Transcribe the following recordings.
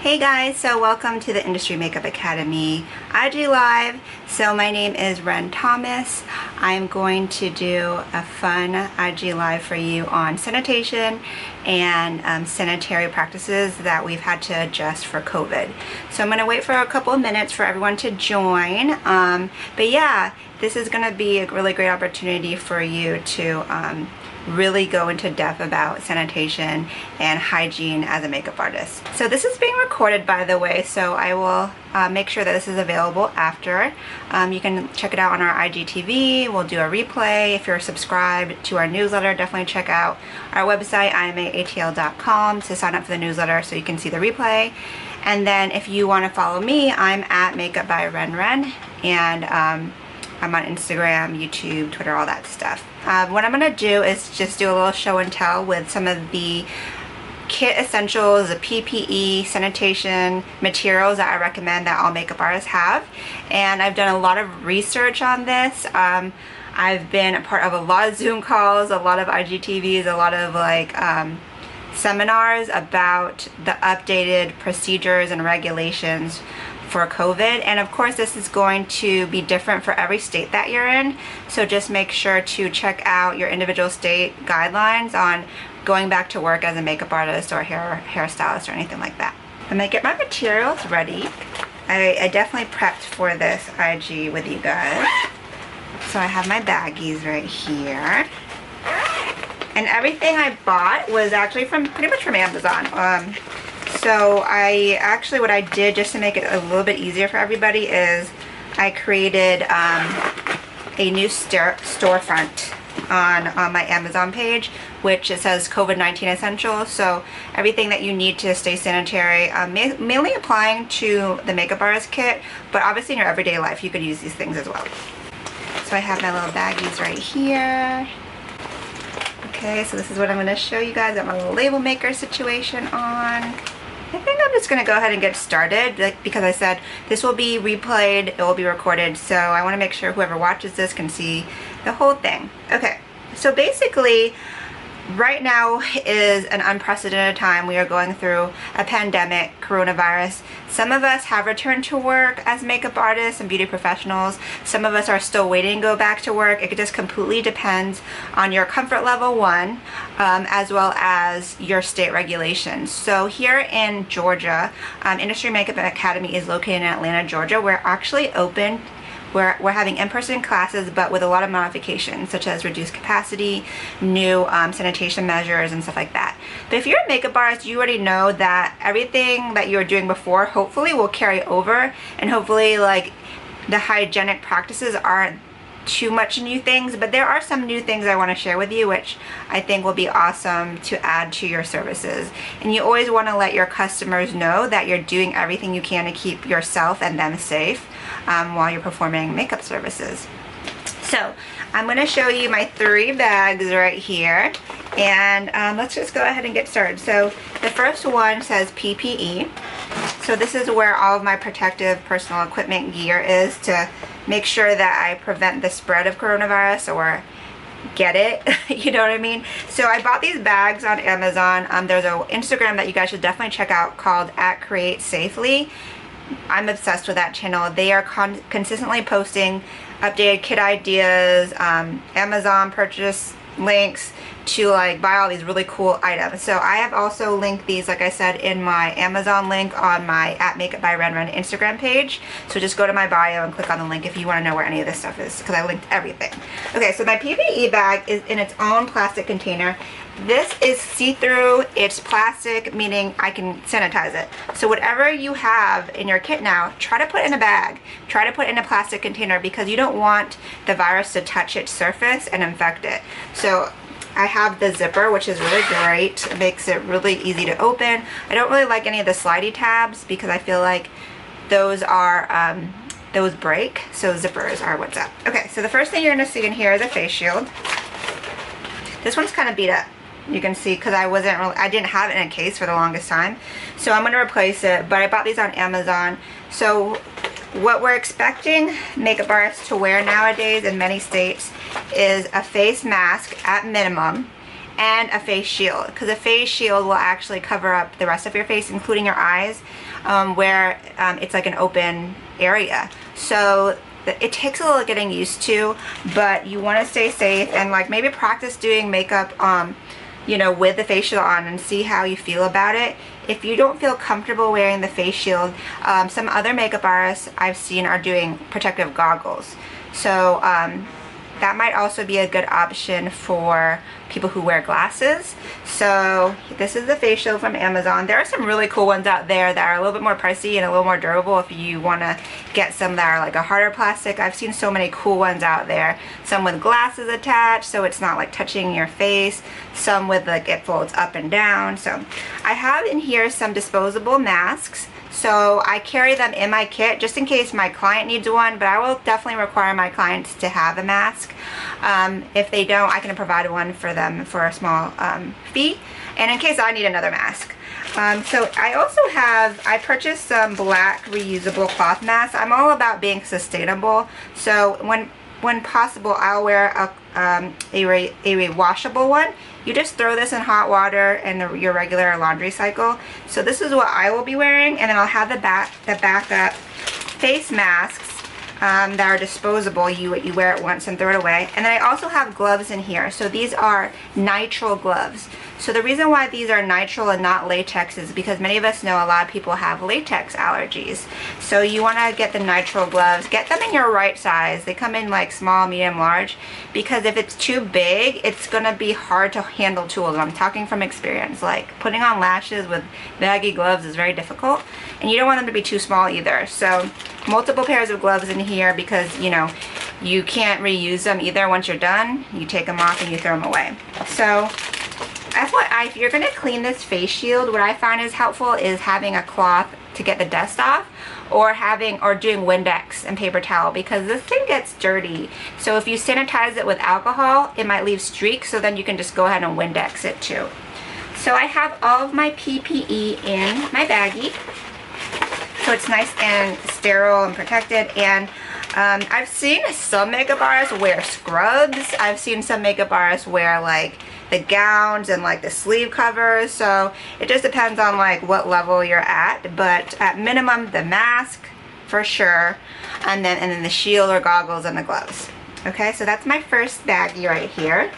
Hey guys, so welcome to the Industry Makeup Academy IG Live. So my name is Ren Thomas. I'm going to do a fun IG Live for you on sanitation and sanitary practices that we've had to adjust for COVID. So I'm going to wait for a couple of minutes for everyone to join. But yeah, this is going to be a really great opportunity for you to really go into depth about sanitation and hygiene as a makeup artist. So this is being recorded, by the way, so I will make sure that this is available after. You can check it out on our IGTV. We'll do a replay. If you're subscribed to our newsletter, definitely check out our website, imaatl.com, to sign up for the newsletter so you can see the replay. And then if you want to follow me, I'm at Makeup by Ren, and I'm on Instagram, YouTube, Twitter, all that stuff. What I'm going to do is just do a little show and tell with some of the kit essentials, the PPE, sanitation materials that I recommend that all makeup artists have. And I've done a lot of research on this. I've been a part of a lot of Zoom calls, a lot of IGTVs, a lot of seminars about the updated procedures and regulations for COVID, and of course this is going to be different for every state that you're in, so just make sure to check out your individual state guidelines on going back to work as a makeup artist or hairstylist or anything like that. I'm gonna get my materials ready. I definitely prepped for this IG with you guys. So I have my baggies right here, and everything I bought was actually pretty much from Amazon. So what I did just to make it a little bit easier for everybody is I created a new storefront on my Amazon page, which it says COVID-19 Essentials. So everything that you need to stay sanitary, mainly applying to the makeup artist kit, but obviously in your everyday life you could use these things as well. So I have my little baggies right here. Okay, so this is what I'm going to show you guys. I got my little label maker situation on. I think I'm just going to go ahead and get started, because I said this will be replayed, it will be recorded, so I want to make sure whoever watches this can see the whole thing. Okay, so basically right now is an unprecedented time. We are going through a pandemic, coronavirus. Some of us have returned to work as makeup artists and beauty professionals. Some of us are still waiting to go back to work. It just completely depends on your comfort level, one, as well as your state regulations. So here in Georgia, Industry Makeup Academy is located in Atlanta, Georgia. We're actually open. We're having in-person classes, but with a lot of modifications, such as reduced capacity, new sanitation measures, and stuff like that. But if you're a makeup artist, you already know that everything that you were doing before hopefully will carry over, and hopefully the hygienic practices aren't too much new things, but there are some new things I want to share with you, which I think will be awesome to add to your services. And you always want to let your customers know that you're doing everything you can to keep yourself and them safe while you're performing makeup services. So I'm going to show you my 3 bags right here, and let's just go ahead and get started. So the first one says PPE. So this is where all of my protective personal equipment gear is to make sure that I prevent the spread of coronavirus or get it, you know what I mean? So I bought these bags on Amazon. There's an Instagram that you guys should definitely check out called @CreateSafely. I'm obsessed with that channel. They are consistently posting updated kit ideas, Amazon purchase links to buy all these really cool items. So I have also linked these, like I said, in my Amazon link on my @MakeupByRen Instagram page. So just go to my bio and click on the link if you want to know where any of this stuff is, because I linked everything. Okay, so my PPE bag is in its own plastic container. This is see-through, it's plastic, meaning I can sanitize it. So whatever you have in your kit now, try to put in a bag. Try to put in a plastic container, because you don't want the virus to touch its surface and infect it. So I have the zipper, which is really great. It makes it really easy to open. I don't really like any of the slidey tabs because I feel like those break. So zippers are what's up. Okay, so the first thing you're going to see in here is a face shield. This one's kind of beat up. You can see, because I didn't have it in a case for the longest time, so I'm going to replace it. But I bought these on Amazon. So what we're expecting makeup artists to wear nowadays in many states is a face mask at minimum, and a face shield, because a face shield will actually cover up the rest of your face, including your eyes, where it's like an open area. So it takes a little getting used to, but you want to stay safe and like maybe practice doing makeup you know, with the face shield on and see how you feel about it. If you don't feel comfortable wearing the face shield, some other makeup artists I've seen are doing protective goggles. So that might also be a good option for people who wear glasses. So this is the face shield from Amazon. There are some really cool ones out there that are a little bit more pricey and a little more durable if you want to get some that are like a harder plastic. I've seen so many cool ones out there. Some with glasses attached, so it's not like touching your face. Some with like it folds up and down. So I have in here some disposable masks. So I carry them in my kit just in case my client needs one, but I will definitely require my clients to have a mask. If they don't, I can provide one for them for a small fee, and in case I need another mask. So I purchased some black reusable cloth masks. I'm all about being sustainable, so when possible I'll wear a washable one. You just throw this in hot water in your regular laundry cycle. So this is what I will be wearing, and then I'll have the backup face masks that are disposable. You wear it once and throw it away. And then I also have gloves in here. So these are nitrile gloves. So the reason why these are nitrile and not latex is because many of us know a lot of people have latex allergies. So you want to get the nitrile gloves. Get them in your right size. They come in like small, medium, large, because if it's too big, it's going to be hard to handle tools. I'm talking from experience. Like putting on lashes with baggy gloves is very difficult, and you don't want them to be too small either. So multiple pairs of gloves in here because, you know, you can't reuse them either. Once you're done, you take them off and you throw them away. So if you're going to clean this face shield, what I find is helpful is having a cloth to get the dust off, or doing Windex and paper towel, because this thing gets dirty. So if you sanitize it with alcohol, it might leave streaks, so then you can just go ahead and Windex it too. So I have all of my PPE in my baggie, so it's nice and sterile and protected. And I've seen some makeup artists wear scrubs. I've seen some makeup artists wear like the gowns and like the sleeve covers. So it just depends on like what level you're at. But at minimum, the mask for sure, and then the shield or goggles and the gloves. Okay, so that's my first baggie right here.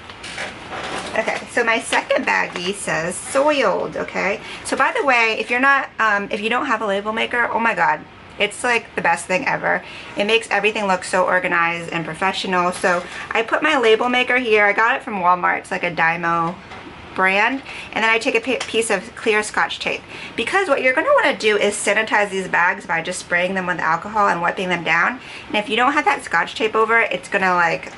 Okay, so my second baggie says soiled. Okay, so by the way, if you don't have a label maker, oh my god, it's like the best thing ever. It makes everything look so organized and professional. So I put my label maker here. I got it from Walmart. It's like a Dymo brand. And then I take a piece of clear Scotch tape, because what you're going to want to do is sanitize these bags by just spraying them with alcohol and wiping them down. And if you don't have that Scotch tape over it, it's going to like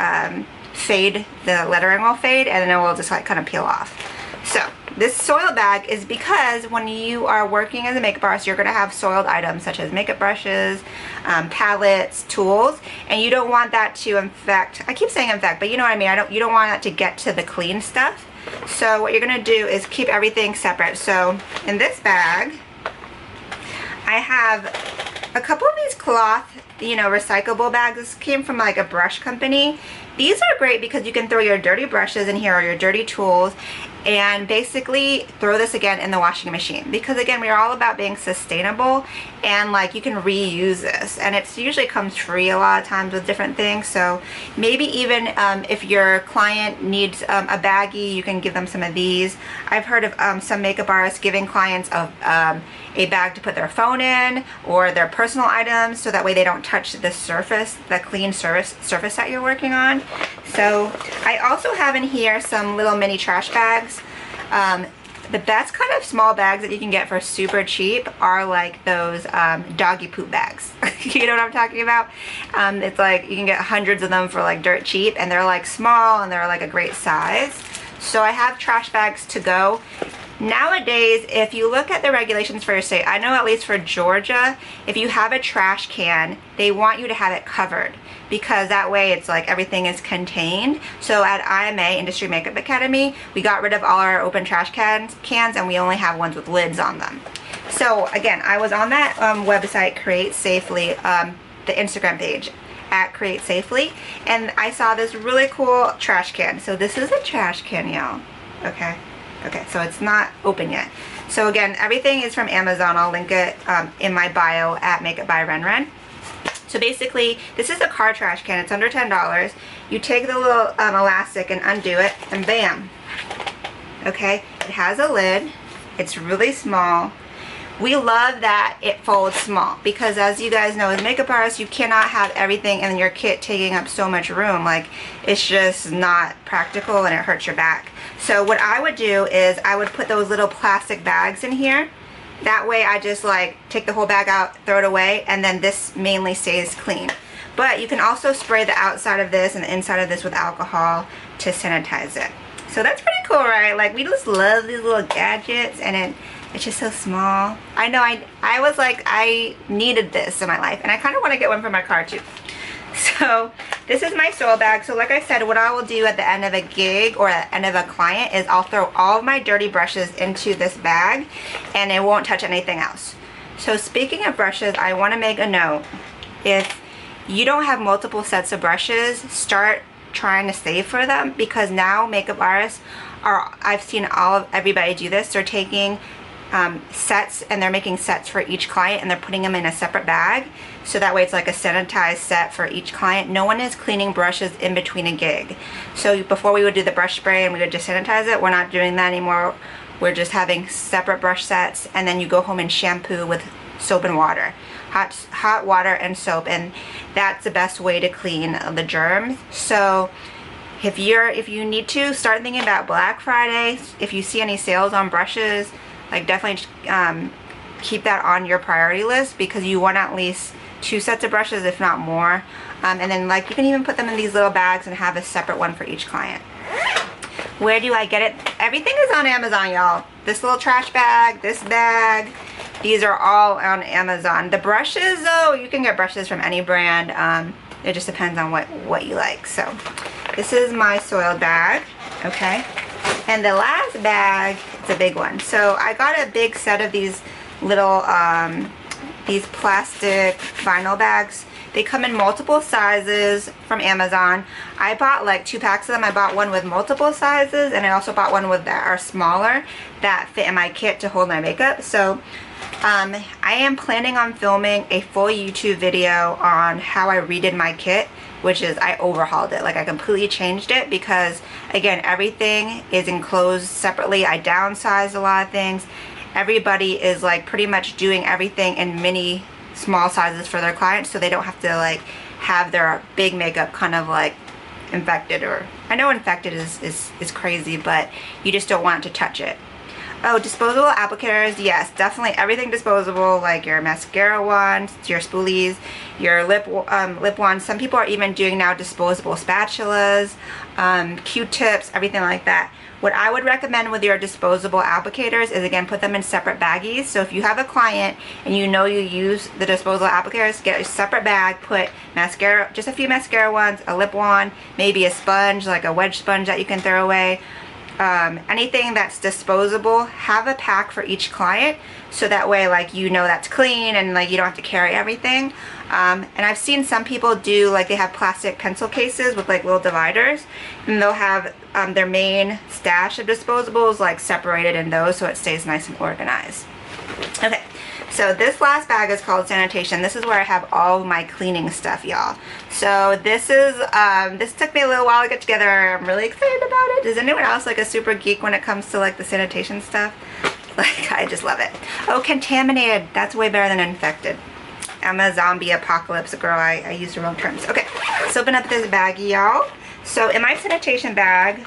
fade, the lettering will fade, and then it will just like kind of peel off. So this soil bag is because when you are working as a makeup artist, you're going to have soiled items such as makeup brushes, palettes, tools, and you don't want that to infect. I keep saying infect, but you know what I mean. You don't want that to get to the clean stuff. So what you're going to do is keep everything separate. So in this bag, I have a couple of these cloth, recyclable bags. This came from like a brush company. These are great because you can throw your dirty brushes in here or your dirty tools and basically throw this again in the washing machine, because again, we're all about being sustainable, and like you can reuse this, and it usually comes free a lot of times with different things. So maybe even if your client needs a baggie, you can give them some of these. I've heard of some makeup artists giving clients a bag to put their phone in or their personal items, so that way they don't touch the surface, the clean surface that you're working on. So I also have in here some little mini trash bags. The best kind of small bags that you can get for super cheap are like those doggy poop bags. You know what I'm talking about? It's like you can get hundreds of them for like dirt cheap, and they're like small and they're like a great size. So I have trash bags to go. Nowadays, if you look at the regulations for your state, I know at least for Georgia, if you have a trash can, they want you to have it covered, because that way it's like everything is contained. So at IMA, Industry Makeup Academy, we got rid of all our open trash cans and we only have ones with lids on them. So again, I was on that website, Create Safely, the Instagram page at Create Safely, and I saw this really cool trash can. So this is a trash can, y'all. Okay. Okay, so it's not open yet. So again, everything is from Amazon. I'll link it in my bio at Makeup by Ren. So basically, this is a car trash can. It's under $10. You take the little elastic and undo it, and bam. Okay, it has a lid. It's really small. We love that it folds small because, as you guys know, as makeup artists, you cannot have everything in your kit taking up so much room. Like, it's just not practical and it hurts your back. So what I would do is I would put those little plastic bags in here. That way I just like take the whole bag out, throw it away, and then this mainly stays clean. But you can also spray the outside of this and the inside of this with alcohol to sanitize it. So that's pretty cool, right? Like, we just love these little gadgets, and it's just so small. I know I was like, I needed this in my life, and I kind of want to get one for my car too. So this is my soil bag. So like I said, what I will do at the end of a gig or at the end of a client is I'll throw all of my dirty brushes into this bag, and it won't touch anything else. So speaking of brushes, I want to make a note. If you don't have multiple sets of brushes, start trying to save for them, because now makeup artists are, I've seen everybody do this. They're taking sets, and they're making sets for each client, and they're putting them in a separate bag, so that way it's like a sanitized set for each client. No one is cleaning brushes in between a gig. So before we would do the brush spray and we would just sanitize it, we're not doing that anymore. We're just having separate brush sets, and then you go home and shampoo with soap and water, hot water and soap, and that's the best way to clean the germs. So if you need to, start thinking about Black Friday. If you see any sales on brushes, like, definitely keep that on your priority list, because you want at least 2 sets of brushes, if not more. And then, like, you can even put them in these little bags and have a separate one for each client. Where do I get it? Everything is on Amazon, y'all. This little trash bag, this bag, these are all on Amazon. The brushes, though, you can get brushes from any brand. It just depends on what you like. So this is my soil bag, okay? And the last bag, it's a big one. So I got a big set of these little, these plastic vinyl bags. They come in multiple sizes from Amazon. I bought like 2 packs of them. I bought one with multiple sizes, and I also bought one with that are smaller that fit in my kit to hold my makeup. So I am planning on filming a full YouTube video on how I redid my kit, which is I overhauled it. Like, I completely changed it because, again, everything is enclosed separately. I downsized a lot of things. Everybody is like pretty much doing everything in mini small sizes for their clients, so they don't have to like have their big makeup kind of like infected. Or I know infected is crazy, but you just don't want to touch it. Oh, disposable applicators, yes, definitely everything disposable, like your mascara wands, your spoolies, your lip wands. Some people are even doing now disposable spatulas, Q-tips, everything like that. What I would recommend with your disposable applicators is, again, put them in separate baggies. So if you have a client and you know you use the disposable applicators, get a separate bag, put mascara, just a few mascara wands, a lip wand, maybe a sponge, like a wedge sponge that you can throw away. Anything that's disposable, have a pack for each client, so that way, like, you know that's clean and like you don't have to carry everything. And I've seen some people do, like, they have plastic pencil cases with like little dividers, and they'll have their main stash of disposables like separated in those, so it stays nice and organized. Okay, so this last bag is called Sanitation. This is where I have all my cleaning stuff, y'all. So this is this took me a little while to get together. I'm really excited about it. Is anyone else like a super geek when it comes to like the sanitation stuff? Like, I just love it. Oh, contaminated. That's way better than infected. I'm a zombie apocalypse girl. I used the wrong terms. Okay, let's open up this baggie, y'all. So in my sanitation bag,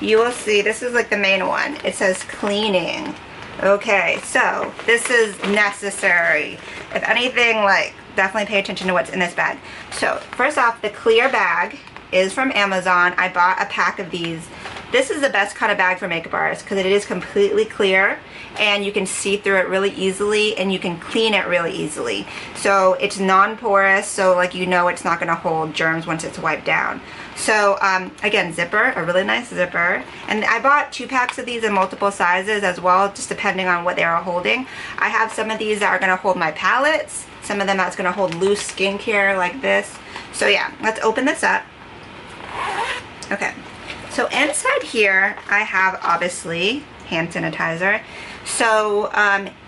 you will see this is like the main one. It says cleaning. Okay, so this is necessary. If anything, like, definitely pay attention to what's in this bag. So first off, the clear bag is from Amazon. I bought a pack of these. This is the best kind of bag for makeup artists because it is completely clear and you can see through it really easily and you can clean it really easily. So it's non-porous, so like, you know, it's not going to hold germs once it's wiped down. So again, zipper, a really nice zipper. And I bought 2 packs of these in multiple sizes as well, just depending on what they are holding. I have some of these that are going to hold my palettes, some of them that's going to hold loose skincare like this. So yeah, let's open this up. Okay. So inside here, I have obviously hand sanitizer. So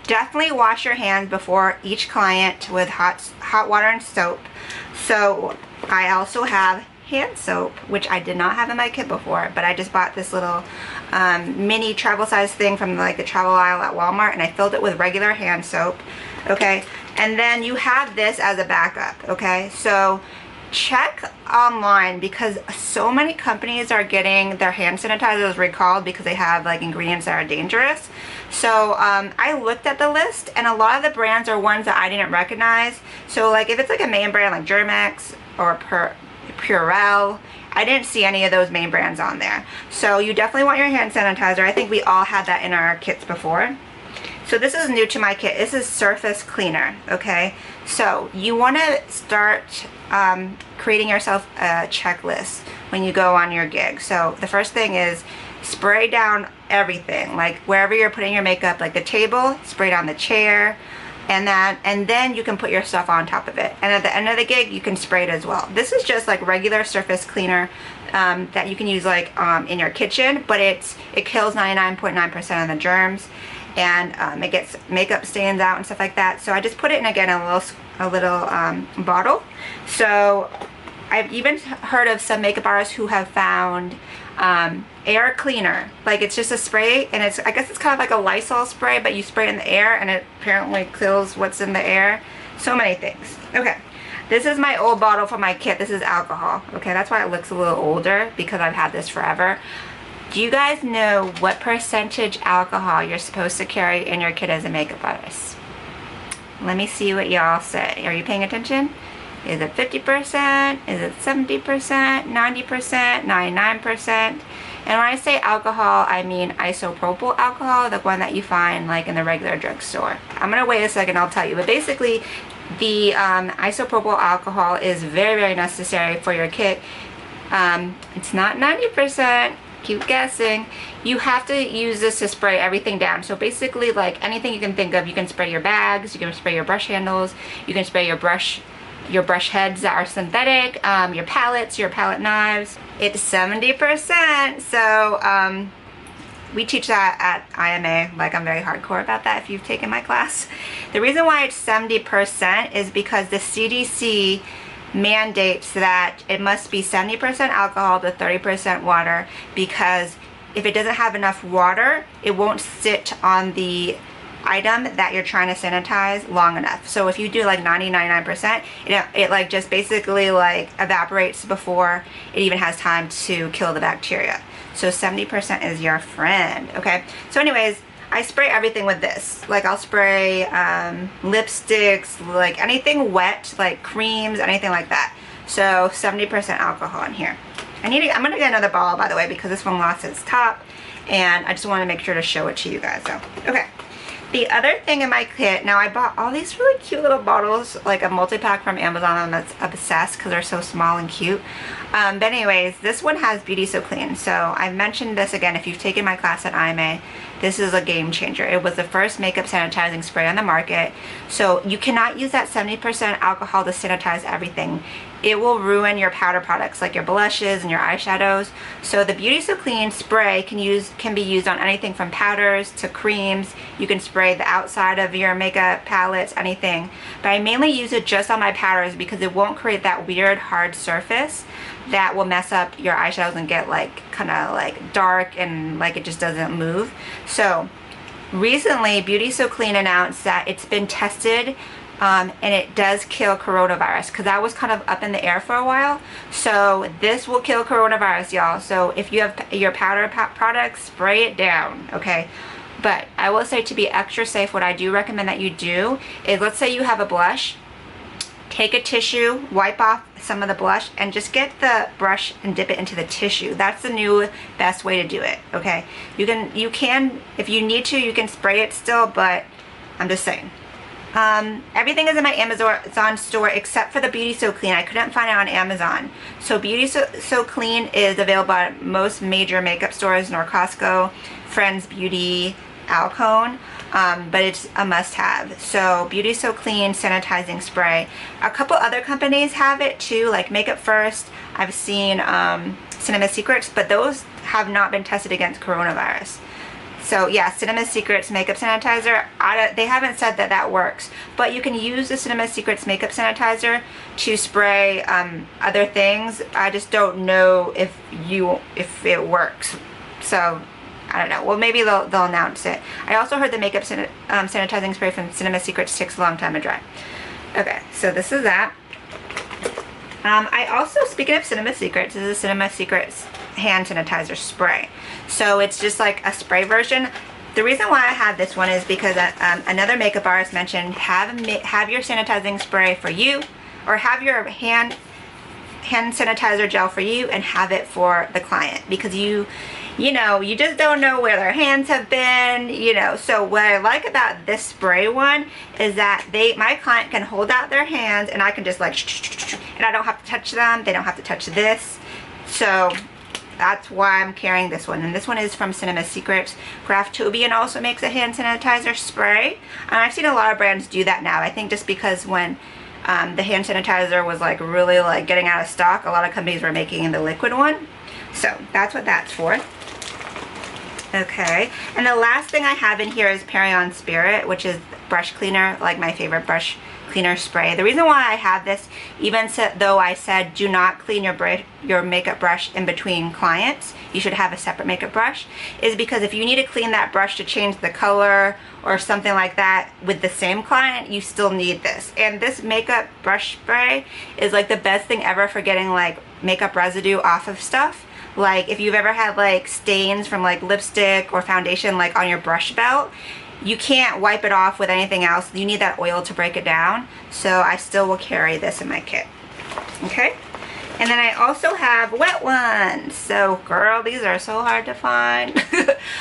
definitely wash your hands before each client with hot water and soap. So I also have hand soap, which I did not have in my kit before, but I just bought this little mini travel size thing from like the travel aisle at Walmart, and I filled it with regular hand soap. Okay, and then you have this as a backup. Okay, so check online because so many companies are getting their hand sanitizers recalled because they have like ingredients that are dangerous. So I looked at the list, and a lot of the brands are ones that I didn't recognize. So like if it's like a main brand like Germex or Purell, I didn't see any of those main brands on there. So you definitely want your hand sanitizer. I think we all had that in our kits before. So this is new to my kit. This is surface cleaner. Okay, so you want to start creating yourself a checklist when you go on your gig. So the first thing is spray down everything, like wherever you're putting your makeup, like the table, spray down the chair, and then you can put your stuff on top of it. And at the end of the gig, you can spray it as well. This is just like regular surface cleaner that you can use like in your kitchen, but it kills 99.9% of the germs, and it gets makeup stains out and stuff like that. So I just put it in again a little bottle. So I've even heard of some makeup artists who have found air cleaner, like it's just a spray, and I guess it's kind of like a Lysol spray, but you spray it in the air and it apparently kills what's in the air. So many things. Okay, this is my old bottle for my kit. This is alcohol. Okay, that's why it looks a little older, because I've had this forever. Do you guys know what percentage alcohol you're supposed to carry in your kit as a makeup artist? Let me see what y'all say. Are you paying attention? Is it 50%? Is it 70%? 90%? 99%? And when I say alcohol, I mean isopropyl alcohol, the one that you find like in the regular drugstore. I'm gonna wait a second, I'll tell you. But basically, the isopropyl alcohol is very, very necessary for your kit. It's not 90%. Keep guessing. You have to use this to spray everything down. So basically, like anything you can think of, you can spray your bags, you can spray your brush handles, you can spray your brush heads that are synthetic, your palettes, your palette knives. It's 70%. So we teach that at IMA. Like, I'm very hardcore about that if you've taken my class. The reason why it's 70% is because the CDC mandates that it must be 70% alcohol to 30% water, because if it doesn't have enough water, it won't sit on the item that you're trying to sanitize long enough. So if you do like 99%, it like just basically like evaporates before it even has time to kill the bacteria. So 70% is your friend. Okay, so anyways, I spray everything with this. Like I'll spray lipsticks, like anything wet, like creams, anything like that. So 70% alcohol in here. I'm gonna get another bottle, by the way, because this one lost its top, and I just want to make sure to show it to you guys. So okay. The other thing in my kit, now I bought all these really cute little bottles, like a multi-pack from Amazon. That's obsessed because they're so small and cute. But anyways, this one has Beauty So Clean. So I've mentioned this again, if you've taken my class at IMA, this is a game changer. It was the first makeup sanitizing spray on the market. So you cannot use that 70% alcohol to sanitize everything. It will ruin your powder products like your blushes and your eyeshadows. So the Beauty So Clean spray can be used on anything from powders to creams. You can spray the outside of your makeup palettes, anything. But I mainly use it just on my powders because it won't create that weird hard surface that will mess up your eyeshadows and get like kind of like dark and like it just doesn't move. So recently Beauty So Clean announced that it's been tested and it does kill coronavirus, because that was kind of up in the air for a while. So this will kill coronavirus, y'all. So if you have your powder products, spray it down, okay? But I will say, to be extra safe, what I do recommend that you do is, let's say you have a blush, take a tissue, wipe off some of the blush, and just get the brush and dip it into the tissue. That's the new best way to do it, okay? You can, if you need to, you can spray it still, but I'm just saying. Everything is in my Amazon store except for the Beauty So Clean. I couldn't find it on Amazon. So Beauty So Clean is available at most major makeup stores, nor Costco, Friends Beauty, Alcone, but it's a must-have. So Beauty So Clean sanitizing spray. A couple other companies have it too, like Makeup First. I've seen Cinema Secrets, but those have not been tested against coronavirus. So yeah, Cinema Secrets makeup sanitizer, they haven't said that that works, but you can use the Cinema Secrets makeup sanitizer to spray other things. I just don't know if it works. So I don't know. Well, maybe they'll announce it. I also heard the makeup sanitizing spray from Cinema Secrets takes a long time to dry. Okay, so this is that. I also, speaking of Cinema Secrets, this is a Cinema Secrets hand sanitizer spray. So it's just like a spray version. The reason why I have this one is because another makeup artist mentioned have your sanitizing spray for you, or have your hand sanitizer gel for you and have it for the client, because you just don't know where their hands have been, So what I like about this spray one is that my client can hold out their hands and I can just like, and I don't have to touch them. They don't have to touch this. So that's why I'm carrying this one. And this one is from Cinema Secrets. Craftobian also makes a hand sanitizer spray. And I've seen a lot of brands do that now. I think just because when the hand sanitizer was like really like getting out of stock, a lot of companies were making the liquid one. So that's what that's for. Okay, and the last thing I have in here is Perion Spirit, which is brush cleaner, like my favorite brush cleaner spray. The reason why I have this, even though I said do not clean your makeup brush in between clients, you should have a separate makeup brush, is because if you need to clean that brush to change the color or something like that with the same client, you still need this. And this makeup brush spray is like the best thing ever for getting like makeup residue off of stuff. Like if you've ever had like stains from like lipstick or foundation like on your brush belt, you can't wipe it off with anything else. You need that oil to break it down. So I still will carry this in my kit. Okay, and then I also have wet ones. So girl, these are so hard to find.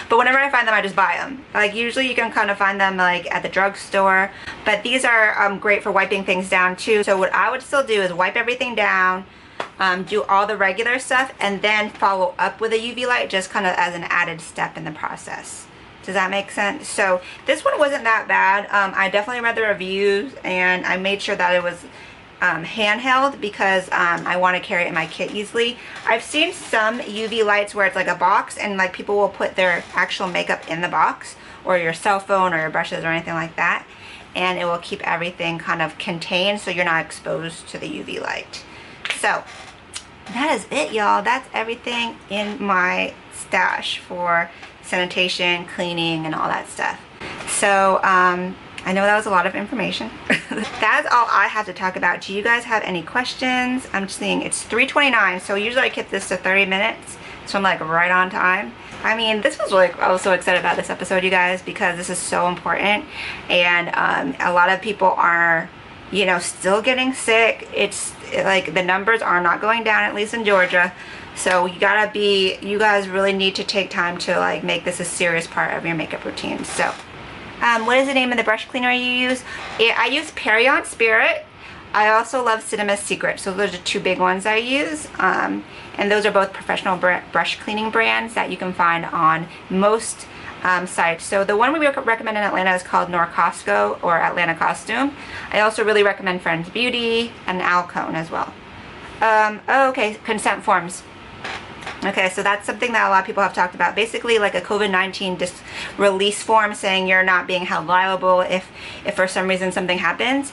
But whenever I find them, I just buy them. Like usually you can kind of find them like at the drugstore, but these are great for wiping things down too. So what I would still do is wipe everything down, do all the regular stuff, and then follow up with a UV light, just kind of as an added step in the process. Does that make sense? So this one wasn't that bad. I definitely read the reviews and I made sure that it was handheld because I want to carry it in my kit easily. I've seen some UV lights where it's like a box and like people will put their actual makeup in the box, or your cell phone or your brushes or anything like that, and it will keep everything kind of contained so you're not exposed to the UV light. So that is it, y'all. That's everything in my stash for sanitation, cleaning, and all that stuff. So I know that was a lot of information. That's all I have to talk about. Do you guys have any questions? I'm just seeing it's 3:29, so usually I keep this to 30 minutes, so I'm like right on time. I mean, this was like, I was so excited about this episode, you guys, because this is so important, and a lot of people are still getting sick. It's like the numbers are not going down, at least in Georgia. So you guys really need to take time to like make this a serious part of your makeup routine. So what is the name of the brush cleaner you use? I use Perion Spirit. I also love Cinema Secrets. So those are two big ones I use. And those are both professional brush cleaning brands that you can find on most sites. So the one we recommend in Atlanta is called Norcosco, or Atlanta Costume. I also really recommend Friends Beauty and Alcone as well. Okay, consent forms. Okay, so that's something that a lot of people have talked about. Basically like a COVID-19 release form saying you're not being held liable if for some reason something happens.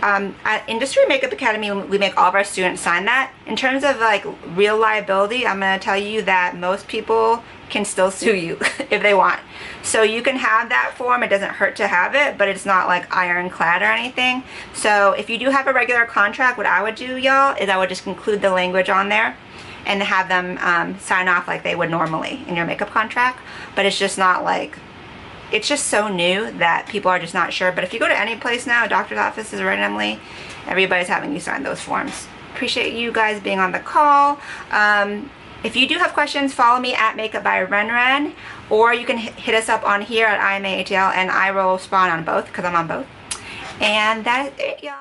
At Industry Makeup Academy, we make all of our students sign that. In terms of like real liability, I'm going to tell you that most people can still sue you if they want. So you can have that form. It doesn't hurt to have it, but it's not like ironclad or anything. So if you do have a regular contract, what I would do, y'all, is I would just include the language on there and have them sign off like they would normally in your makeup contract. But it's just not like, it's just so new that people are just not sure. But if you go to any place now, doctor's offices randomly, everybody's having you sign those forms. Appreciate you guys being on the call. If you do have questions, follow me at Makeup by Renren, or you can hit us up on here at IMAATL, and I will respond on both because I'm on both. And that is it, y'all.